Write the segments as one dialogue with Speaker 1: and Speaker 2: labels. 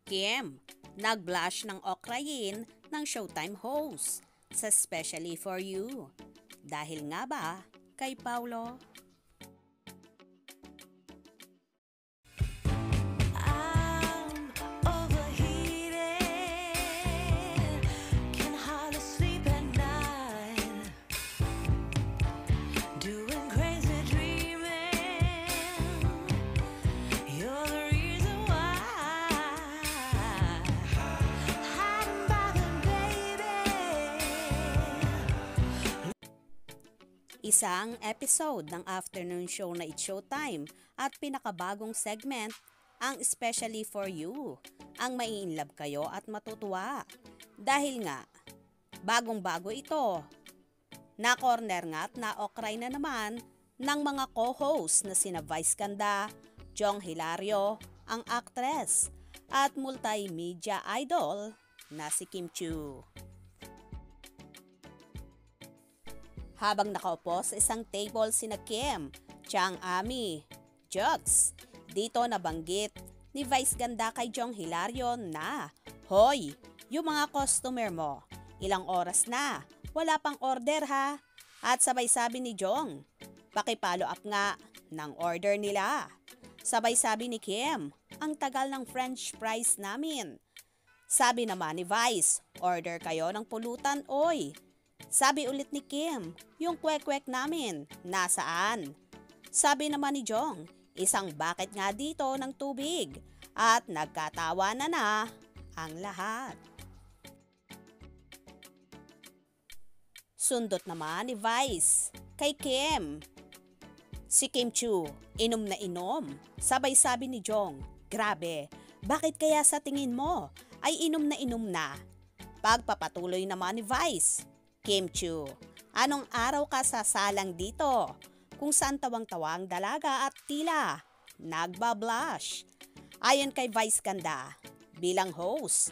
Speaker 1: Kim, nag-blush ng okrayin ng Showtime host sa Especially For You. Dahil nga ba kay Paulo? Isang episode ng afternoon show na It's Showtime at pinakabagong segment, ang Especially For You, ang mai-inlove kayo at matutuwa. Dahil nga, bagong-bago ito. Na-corner nga at na-okray na naman ng mga co-host na sina Vice Ganda, Jong Hilario, ang actress, at multimedia idol na si Kim Chiu. Habang nakaupo sa isang table sina Kim, Chang Ami, Jugs, dito nabanggit ni Vice Ganda kay Jong Hilario na, "Hoy, yung mga customer mo, ilang oras na, wala pang order ha?" At sabay sabi ni Jong, "Paki-follow up nga ng order nila." Sabay sabi ni Kim, "Ang tagal ng French fries namin." Sabi naman ni Vice, "Order kayo ng pulutan oy." Sabi ulit ni Kim, "Yung kwek-kwek namin, nasaan?" Sabi naman ni Jong, "Isang bucket nga dito ng tubig." At nagkatawanan na ang lahat. Sundot naman ni Vice kay Kim. Si Kim Chiu, inom na inom. Sabay sabi ni Jong, "Grabe, bakit kaya sa tingin mo ay inom na?" Pagpapatuloy naman ni Vice, "Kim Chiu, anong araw ka sasalang dito kung saan tawang-tawang dalaga at tila nagbablush?" Ayon kay Vice Ganda, bilang host,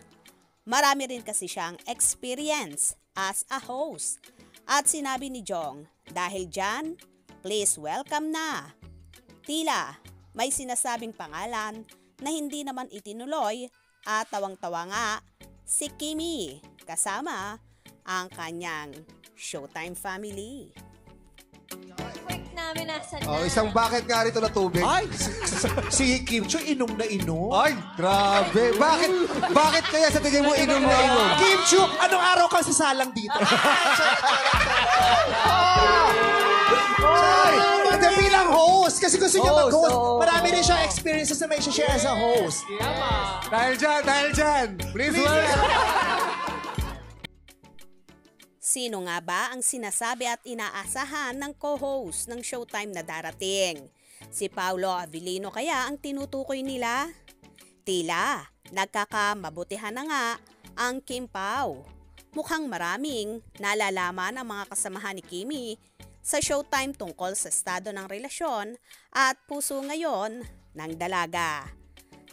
Speaker 1: marami rin kasi siyang experience as a host. At sinabi ni Jong, dahil dyan, please welcome na. Tila may sinasabing pangalan na hindi naman itinuloy at tawang-tawa nga si Kimi kasama ang kanyang Showtime family.
Speaker 2: Quick namin nasa na.
Speaker 3: Oh, isang bucket nga rito na tubig.
Speaker 4: Ay! Si Kim Chiu, inom na inom.
Speaker 3: Ay, grabe. Bakit kaya sa tingin mo inom na inom?
Speaker 4: Kim Chiu, anong araw ka sasalang dito? Ay! Hindi, bilang host. Kasi gusto niya mag-host. Marami rin siyang experiences na may share as a host.
Speaker 3: Dahil dyan. Please welcome.
Speaker 1: Sino nga ba ang sinasabi at inaasahan ng co-host ng Showtime na darating? Si Paulo Avellino kaya ang tinutukoy nila? Tila, nagkakamabutihan na nga ang Kim Pao. Mukhang maraming nalalaman ang mga kasamahan ni Kimi sa Showtime tungkol sa estado ng relasyon at puso ngayon ng dalaga.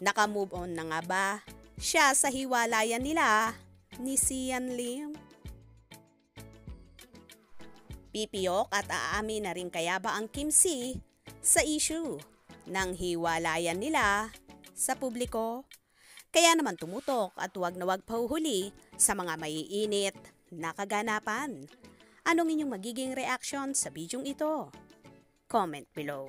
Speaker 1: Nakamove on na nga ba siya sa hiwalayan nila ni Sian Lim? Pipiyok at aamin na rin kaya ba ang Kim C sa issue ng hiwalayan nila sa publiko? Kaya naman tumutok at huwag na huwag pahuhuli sa mga maiinit na kaganapan. Anong inyong magiging reaction sa bidyong ito? Comment below.